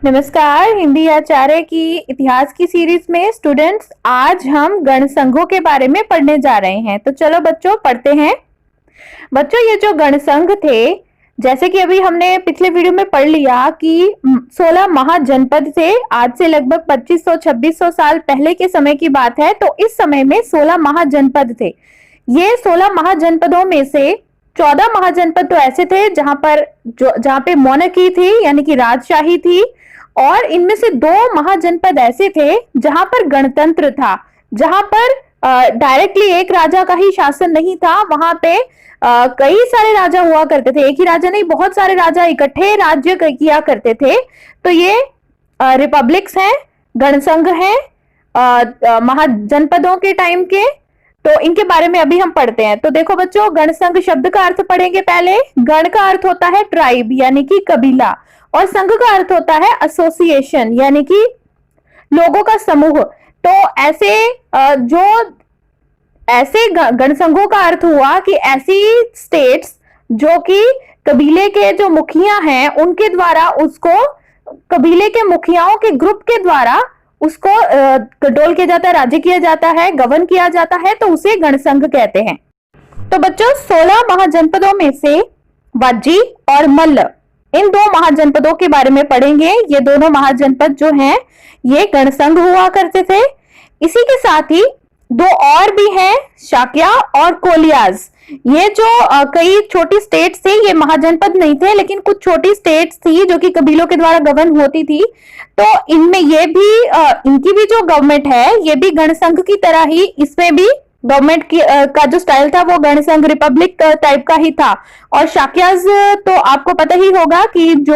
नमस्कार। हिंदी आचार्य की इतिहास की सीरीज में स्टूडेंट्स आज हम गण संघों के बारे में पढ़ने जा रहे हैं। तो चलो बच्चों पढ़ते हैं। बच्चों ये जो गण संघ थे, जैसे कि अभी हमने पिछले वीडियो में पढ़ लिया कि 16 महाजनपद थे। आज से लगभग 2500-2600 साल पहले के समय की बात है। तो इस समय में 16 महाजनपद थे। ये 16 महाजनपदों में से 14 महाजनपद तो ऐसे थे जहां पे मोनार्की थी, यानी कि राजशाही थी, और इनमें से 2 महाजनपद ऐसे थे जहां पर गणतंत्र था, जहां पर डायरेक्टली एक राजा का ही शासन नहीं था। वहां पे कई सारे राजा हुआ करते थे, एक ही राजा नहीं, बहुत सारे राजा इकट्ठे राज्य किया करते थे। तो ये रिपब्लिक्स हैं, गणसंघ हैं महाजनपदों के टाइम के। तो इनके बारे में अभी हम पढ़ते हैं। तो देखो बच्चों, गणसंघ शब्द का अर्थ पढ़ेंगे पहले। गण का अर्थ होता है ट्राइब यानी कि कबीला, और संघ का अर्थ होता है एसोसिएशन यानी कि लोगों का समूह। तो ऐसे गणसंघों का अर्थ हुआ कि ऐसी स्टेट्स जो कि कबीले के जो मुखिया हैं उनके द्वारा उसको, कबीले के मुखियाओं के ग्रुप के द्वारा उसको कंट्रोल किया जाता है, राज्य किया जाता है, गवर्न किया जाता है, तो उसे गणसंघ कहते हैं। तो बच्चों 16 महाजनपदों में से वज्जी और मल्ल, इन 2 महाजनपदों के बारे में पढ़ेंगे। ये दोनों महाजनपद जो हैं ये गणसंघ हुआ करते थे। इसी के साथ ही 2 और भी हैं, शाक्या और कोलियाज। ये जो कई छोटी स्टेट्स थी, ये महाजनपद नहीं थे लेकिन कुछ छोटी स्टेट्स थी जो कि कबीलों के द्वारा गवर्न होती थी। तो इनमें ये भी इनकी भी जो गवर्नमेंट है ये भी गणसंघ की तरह ही, इसमें भी गवर्नमेंट का जो स्टाइल था वो गणसंघ रिपब्लिक टाइप का ही था। और शाक्याज तो आपको पता ही होगा कि जो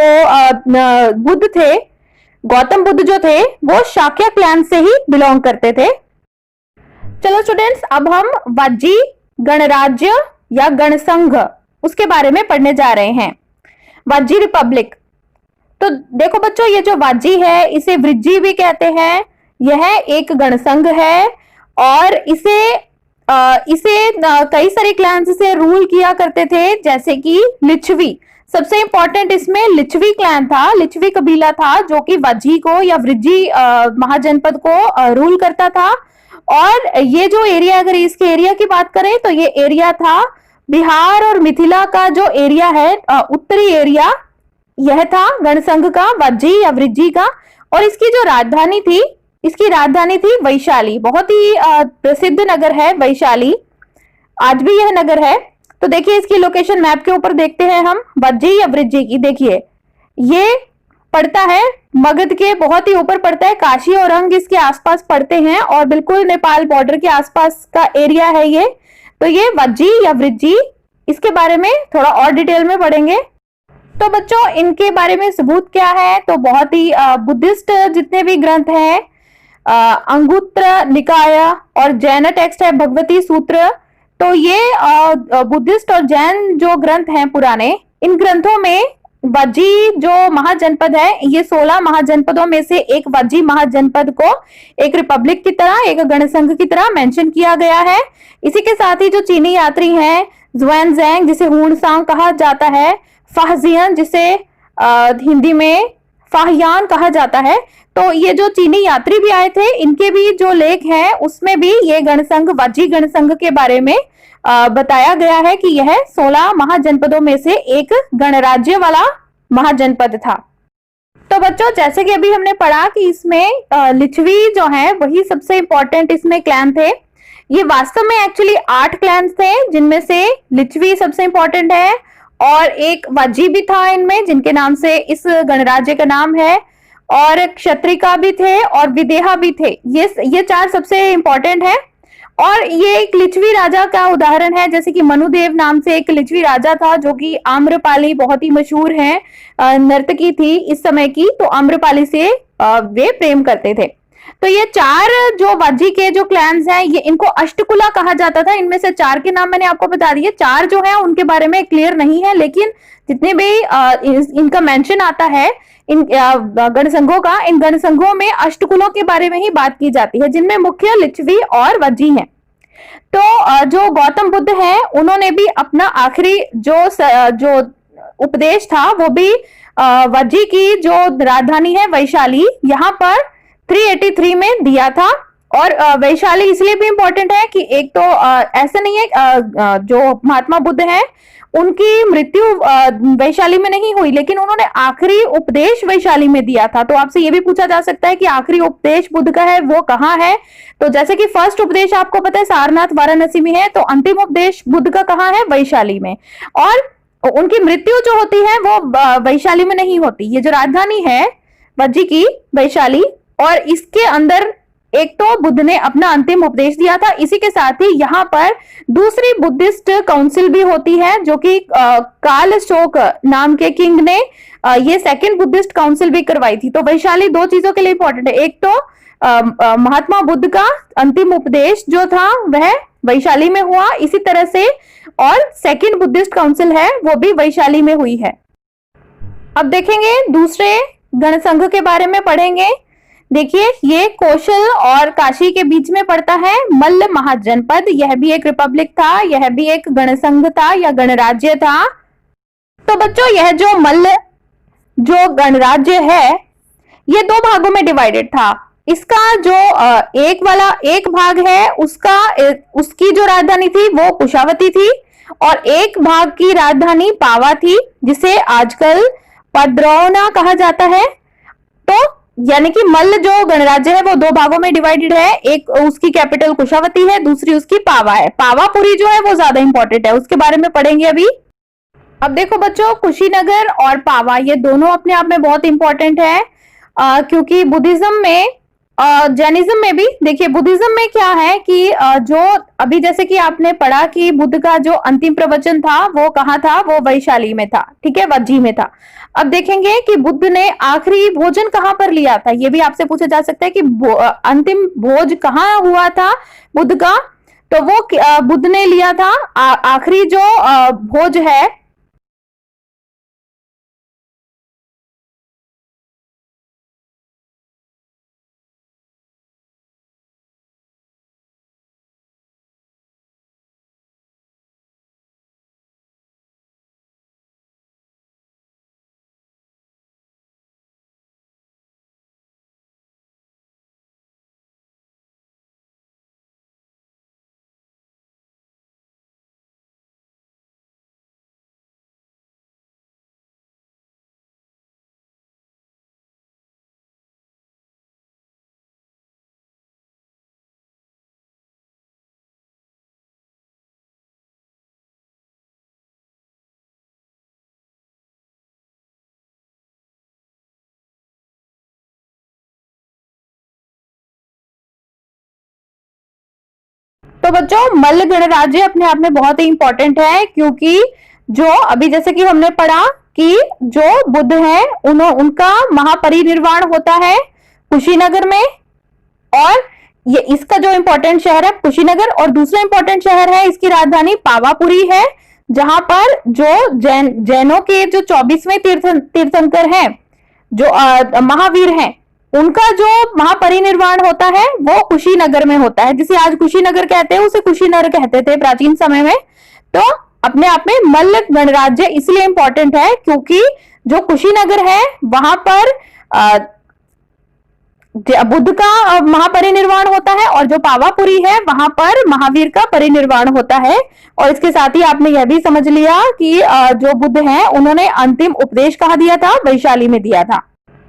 बुद्ध थे, गौतम बुद्ध जो थे वो शाक्या क्लैन से ही बिलोंग करते थे। चलो स्टूडेंट्स, अब हम वज्जी गणराज्य या गणसंघ उसके बारे में पढ़ने जा रहे हैं। वज्जी रिपब्लिक। तो देखो बच्चों, ये जो वज्जी है इसे वृज्जी भी कहते हैं। यह एक गणसंघ है और इसे कई सारे क्लैंस से रूल किया करते थे, जैसे कि लिच्छवी। सबसे इंपॉर्टेंट इसमें लिच्छवी क्लैन था, लिच्छवी कबीला था जो कि वज्जी को या वृज्जी महाजनपद को रूल करता था। और ये जो एरिया, अगर इसके एरिया की बात करें तो ये एरिया था बिहार और मिथिला का जो एरिया है, उत्तरी एरिया, यह था गणसंघ का, वज्जी या वृज्जी का। और इसकी जो राजधानी थी, इसकी राजधानी थी वैशाली। बहुत ही प्रसिद्ध नगर है वैशाली, आज भी यह नगर है। तो देखिए इसकी लोकेशन मैप के ऊपर देखते हैं हम, वज्जी या वृज्जी की। देखिए ये पड़ता है मगध के बहुत ही ऊपर पड़ता है, काशी और अंग इसके आसपास पड़ते हैं और बिल्कुल नेपाल बॉर्डर के आसपास का एरिया है ये। तो ये वज्जी या वृज्जी, इसके बारे में थोड़ा और डिटेल में पढ़ेंगे। तो बच्चों इनके बारे में सबूत क्या है, तो बहुत ही बुद्धिस्ट जितने भी ग्रंथ हैं, अंगुत्र निकाय और जैन टेक्स्ट है भगवती सूत्र। तो ये बुद्धिस्ट और जैन जो ग्रंथ हैं पुराने, इन ग्रंथों में वज्जी जो महाजनपद है, ये 16 महाजनपदों में से एक वज्जी महाजनपद को एक रिपब्लिक की तरह, एक गणसंघ की तरह मेंशन किया गया है। इसी के साथ ही जो चीनी यात्री हैं, ज़ुएनज़ैंग जिसे हुनसांग कहा जाता है, फाहजियन जिसे हिंदी में फाहियान कहा जाता है, तो ये जो चीनी यात्री भी आए थे, इनके भी जो लेख हैं उसमें भी ये गणसंघ, वज्जी गणसंघ के बारे में बताया गया है कि यह 16 महाजनपदों में से एक गणराज्य वाला महाजनपद था। तो बच्चों जैसे कि अभी हमने पढ़ा कि इसमें लिच्छवी जो है वही सबसे इंपॉर्टेंट इसमें क्लैन थे। ये वास्तव में एक्चुअली 8 क्लैंस थे, जिनमें से लिच्छवी सबसे इंपॉर्टेंट है और एक वज्जी भी था इनमें, जिनके नाम से इस गणराज्य का नाम है, और क्षत्रिका भी थे और विदेहा भी थे। ये 4 सबसे इंपॉर्टेंट है। और ये एक लिच्छवी राजा का उदाहरण है, जैसे कि मनुदेव नाम से एक लिच्छवी राजा था जो कि आम्रपाली, बहुत ही मशहूर है नर्तकी थी इस समय की, तो आम्रपाली से वे प्रेम करते थे। तो ये 4 जो वज्जी के जो क्लैंस हैं, ये इनको अष्टकुला कहा जाता था। इनमें से 4 के नाम मैंने आपको बता दिए। 4 जो है उनके बारे में क्लियर नहीं है, लेकिन जितने भी इनका मेंशन आता है इन गणसंघों का, इन गणसंघों में अष्टकुलों के बारे में ही बात की जाती है, जिनमें मुख्य लिच्छवी और वज्जी हैं। तो जो गौतम बुद्ध हैं, उन्होंने भी अपना आखिरी जो उपदेश था वो भी वज्जी की जो राजधानी है वैशाली, यहाँ पर 383 में दिया था। और वैशाली इसलिए भी इंपॉर्टेंट है कि एक तो ऐसा नहीं है जो महात्मा बुद्ध है उनकी मृत्यु वैशाली में नहीं हुई, लेकिन उन्होंने आखिरी उपदेश वैशाली में दिया था। तो आपसे ये भी पूछा जा सकता है कि आखिरी उपदेश बुद्ध का है वो कहाँ है। तो जैसे कि फर्स्ट उपदेश आपको पता है सारनाथ वाराणसी में है, तो अंतिम उपदेश बुद्ध का कहाँ है, वैशाली में। और उनकी मृत्यु जो होती है वो वैशाली में नहीं होती। ये जो राजधानी है वज्जी की वैशाली, और इसके अंदर एक तो बुद्ध ने अपना अंतिम उपदेश दिया था। इसी के साथ ही यहाँ पर दूसरी बुद्धिस्ट काउंसिल भी होती है, जो कि काल शोक नाम के किंग ने ये सेकंड बुद्धिस्ट काउंसिल भी करवाई थी। तो वैशाली दो चीजों के लिए इंपॉर्टेंट है, एक तो महात्मा बुद्ध का अंतिम उपदेश जो था वह वैशाली में हुआ इसी तरह से, और सेकंड बुद्धिस्ट काउंसिल है वो भी वैशाली में हुई है। अब देखेंगे दूसरे गणसंघ के बारे में पढ़ेंगे। देखिए ये कौशल और काशी के बीच में पड़ता है मल्ल महाजनपद। यह भी एक रिपब्लिक था, यह भी एक गणसंघ था या गणराज्य था। तो बच्चों यह जो मल्ल जो गणराज्य है ये दो भागों में डिवाइडेड था। इसका जो एक भाग है उसकी जो राजधानी थी वो कुशावती थी, और एक भाग की राजधानी पावा थी जिसे आजकल पद्रौना कहा जाता है। तो यानी कि मल्ल जो गणराज्य है वो दो भागों में डिवाइडेड है, एक उसकी कैपिटल कुशावती है, दूसरी उसकी पावा है। पावापुरी जो है वो ज्यादा इंपॉर्टेंट है, उसके बारे में पढ़ेंगे अभी। अब देखो बच्चों कुशीनगर और पावा ये दोनों अपने आप में बहुत इंपॉर्टेंट है, क्योंकि बुद्धिज्म में जैनिज्म में भी देखिए बुद्धिज्म में क्या है कि जो अभी जैसे कि आपने पढ़ा कि बुद्ध का जो अंतिम प्रवचन था वो कहाँ था, वो वैशाली में था, ठीक है, वज्जी में था। अब देखेंगे कि बुद्ध ने आखिरी भोजन कहाँ पर लिया था, ये भी आपसे पूछा जा सकता है कि अंतिम भोज कहाँ हुआ था बुद्ध का। तो वो बुद्ध ने लिया था आखिरी जो भोज है तो बच्चों मल्ल गणराज्य अपने आप में बहुत ही इंपॉर्टेंट है, क्योंकि जो अभी जैसे कि हमने पढ़ा कि जो बुद्ध है उनका महापरिनिर्वाण होता है कुशीनगर में, और ये इसका जो इंपॉर्टेंट शहर है कुशीनगर, और दूसरा इंपॉर्टेंट शहर है इसकी राजधानी पावापुरी है, जहां पर जो जैनों के जो 24वें तीर्थंकर हैं जो महावीर हैं उनका जो महापरिनिर्वाण होता है वो कुशीनगर में होता है, जिसे आज कुशीनगर कहते हैं उसे कुशीनगर कहते थे प्राचीन समय में। तो अपने आप में मल्ल गणराज्य इसलिए इंपॉर्टेंट है क्योंकि जो कुशीनगर है वहां पर बुद्ध का महापरिनिर्वाण होता है, और जो पावापुरी है वहां पर महावीर का परिनिर्वाण होता है। और इसके साथ ही आपने यह भी समझ लिया कि जो बुद्ध हैं उन्होंने अंतिम उपदेश कहाँ दिया था, वैशाली में दिया था।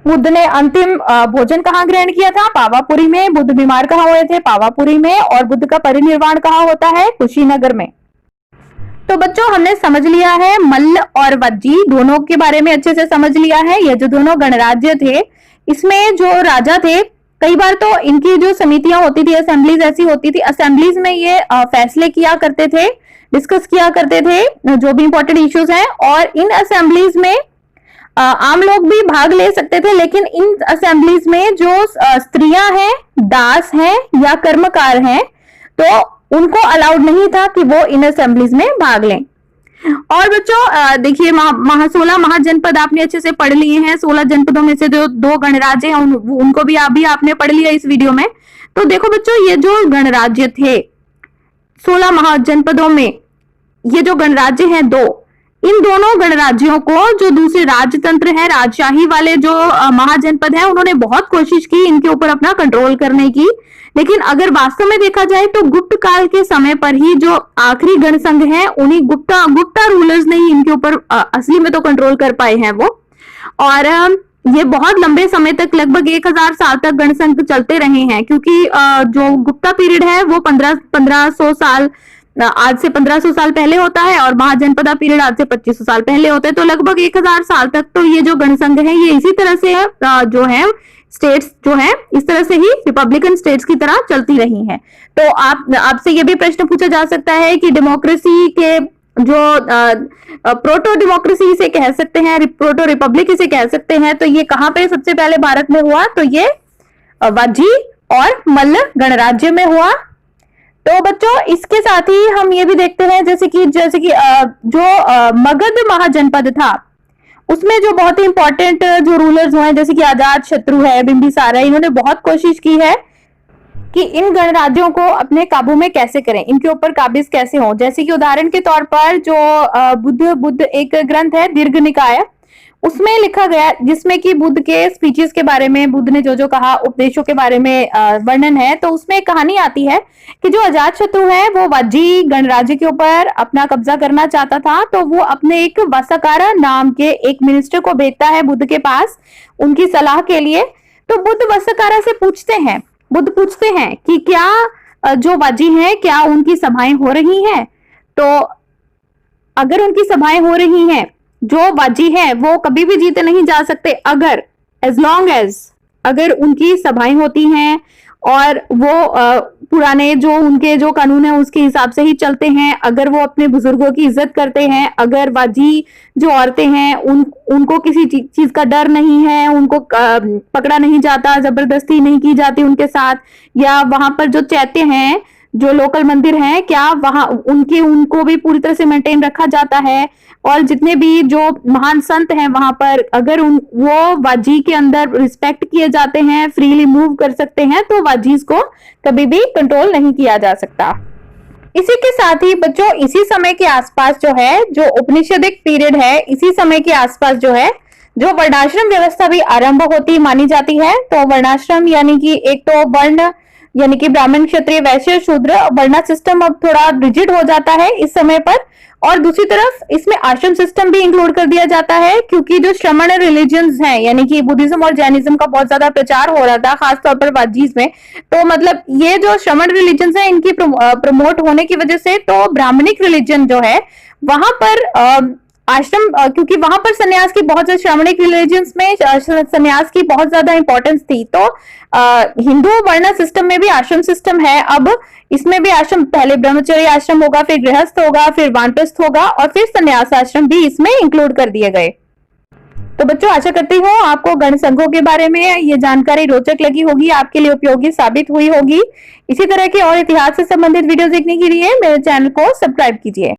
बुद्ध ने अंतिम भोजन कहाँ ग्रहण किया था, पावापुरी में। बुद्ध बीमार कहाँ हुए थे, पावापुरी में। और बुद्ध का परिनिर्वाण कहाँ होता है, कुशीनगर में। तो बच्चों हमने समझ लिया है मल्ल और वज्जी दोनों के बारे में अच्छे से समझ लिया है। ये जो दोनों गणराज्य थे इसमें जो राजा थे कई बार तो इनकी जो समितियां होती थी, असेंबलीज ऐसी होती थी, असेंबलीज में ये फैसले किया करते थे, डिस्कस किया करते थे जो भी इंपॉर्टेंट इश्यूज हैं। और इन असेंबलीज में आम लोग भी भाग ले सकते थे, लेकिन इन असेंबलीज में जो स्त्रियां हैं, दास हैं या कर्मकार हैं, तो उनको अलाउड नहीं था कि वो इन असेंबलीज में भाग लें। और बच्चों देखिए 16 महाजनपद आपने अच्छे से पढ़ लिए हैं। 16 जनपदों में से जो 2 गणराज्य हैं उनको भी आपने पढ़ लिया इस वीडियो में। तो देखो बच्चों ये जो गणराज्य थे 16 महाजनपदों में, ये जो गणराज्य हैं 2, इन दोनों गणराज्यों को जो दूसरे राजतंत्र है, राजशाही वाले जो महाजनपद है, उन्होंने बहुत कोशिश की इनके ऊपर अपना कंट्रोल करने की। लेकिन अगर वास्तव में देखा जाए तो गुप्त काल के समय पर ही जो आखिरी गणसंघ है, उन्हीं गुप्ता रूलर्स ने ही इनके ऊपर असली में तो कंट्रोल कर पाए हैं वो। और ये बहुत लंबे समय तक, लगभग 1000 साल तक गणसंघ चलते रहे हैं, क्योंकि जो गुप्ता पीरियड है वो 1500 साल, आज से 1500 साल पहले होता है, और महाजनपदा पीरियड आज से 2500 साल पहले होता है। तो लगभग 1000 साल तक तो ये जो गणसंघ है ये इसी तरह से जो है स्टेट्स जो है इस तरह से ही रिपब्लिकन स्टेट्स की तरह चलती रही हैं। तो आपसे ये भी प्रश्न पूछा जा सकता है कि डेमोक्रेसी के जो प्रोटो डेमोक्रेसी इसे कह सकते हैं, प्रोटो रिपब्लिक इसे कह सकते हैं, तो ये कहां पे सबसे पहले भारत में हुआ? तो ये वाजी और मल्ल गणराज्य में हुआ। तो बच्चों इसके साथ ही हम ये भी देखते हैं जैसे कि जो मगध महाजनपद था, उसमें जो बहुत ही इंपॉर्टेंट जो रूलर्स हुए जैसे कि अजात शत्रु है, बिंबिसार है, इन्होंने बहुत कोशिश की है कि इन गणराज्यों को अपने काबू में कैसे करें, इनके ऊपर काबिज कैसे हो। जैसे कि उदाहरण के तौर पर जो बुद्ध एक ग्रंथ है दीर्घ निकाय, उसमें लिखा गया, जिसमें कि बुद्ध के स्पीचेस के बारे में, बुद्ध ने जो जो कहा, उपदेशों के बारे में वर्णन है। तो उसमें एक कहानी आती है कि जो अजात शत्रु है वो वाजी गणराज्य के ऊपर अपना कब्जा करना चाहता था। तो वो अपने एक वसाकारा नाम के एक मिनिस्टर को भेजता है बुद्ध के पास उनकी सलाह के लिए। तो बुद्ध वसाकारा से बुद्ध पूछते हैं कि क्या जो वाजी हैं क्या उनकी सभाएं हो रही हैं? तो अगर उनकी सभाएं हो रही हैं, जो वाजी है वो कभी भी जीते नहीं जा सकते अगर एज लॉन्ग एज अगर उनकी सभाएं होती हैं और वो पुराने जो उनके जो कानून है उसके हिसाब से ही चलते हैं, अगर वो अपने बुजुर्गों की इज्जत करते हैं, अगर वाजी जो औरतें हैं उनको किसी चीज का डर नहीं है, उनको पकड़ा नहीं जाता, जबरदस्ती नहीं की जाती उनके साथ, या वहां पर जो चैत्य हैं, जो लोकल मंदिर हैं, क्या वहां उनको भी पूरी तरह से मेंटेन रखा जाता है, और जितने भी जो महान संत हैं वहां पर अगर वो वाजी के अंदर रिस्पेक्ट किए जाते हैं, फ्रीली मूव कर सकते हैं, तो वाजीज को कभी भी कंट्रोल नहीं किया जा सकता। इसी के साथ ही बच्चों इसी समय के आसपास जो है, जो उपनिषदिक पीरियड है, इसी समय के आसपास जो है जो वर्णाश्रम व्यवस्था भी आरंभ होती मानी जाती है। तो वर्णाश्रम यानी कि एक तो वर्ण यानी कि ब्राह्मण, क्षत्रिय, वैश्य, शूद्र, वर्णा सिस्टम अब थोड़ा रिजिड हो जाता है इस समय पर, और दूसरी तरफ इसमें आश्रम सिस्टम भी इंक्लूड कर दिया जाता है, क्योंकि जो श्रमण रिलीजन्स हैं यानी कि बुद्धिज्म और जैनिज्म का बहुत ज्यादा प्रचार हो रहा था खासतौर पर वाजीज में। तो मतलब ये जो श्रमण रिलीजन्स है इनकी प्रमोट होने की वजह से तो ब्राह्मणिक रिलीजन जो है वहां पर आश्रम, क्योंकि वहां पर सन्यास की बहुत ज्यादा, श्रावणिक रिलीजन्स में सन्यास की बहुत ज्यादा इंपॉर्टेंस थी। तो हिंदू वर्ण सिस्टम में भी आश्रम सिस्टम है। अब इसमें भी आश्रम, पहले ब्रह्मचर्य आश्रम होगा, फिर गृहस्थ होगा, फिर वानप्रस्थ होगा, और फिर सन्यास आश्रम भी इसमें इंक्लूड कर दिए गए। तो बच्चों आशा करती हूँ आपको गणसंघों के बारे में ये जानकारी रोचक लगी होगी, आपके लिए उपयोगी साबित हुई होगी। इसी तरह के और इतिहास से संबंधित वीडियो देखने के लिए मेरे चैनल को सब्सक्राइब कीजिए।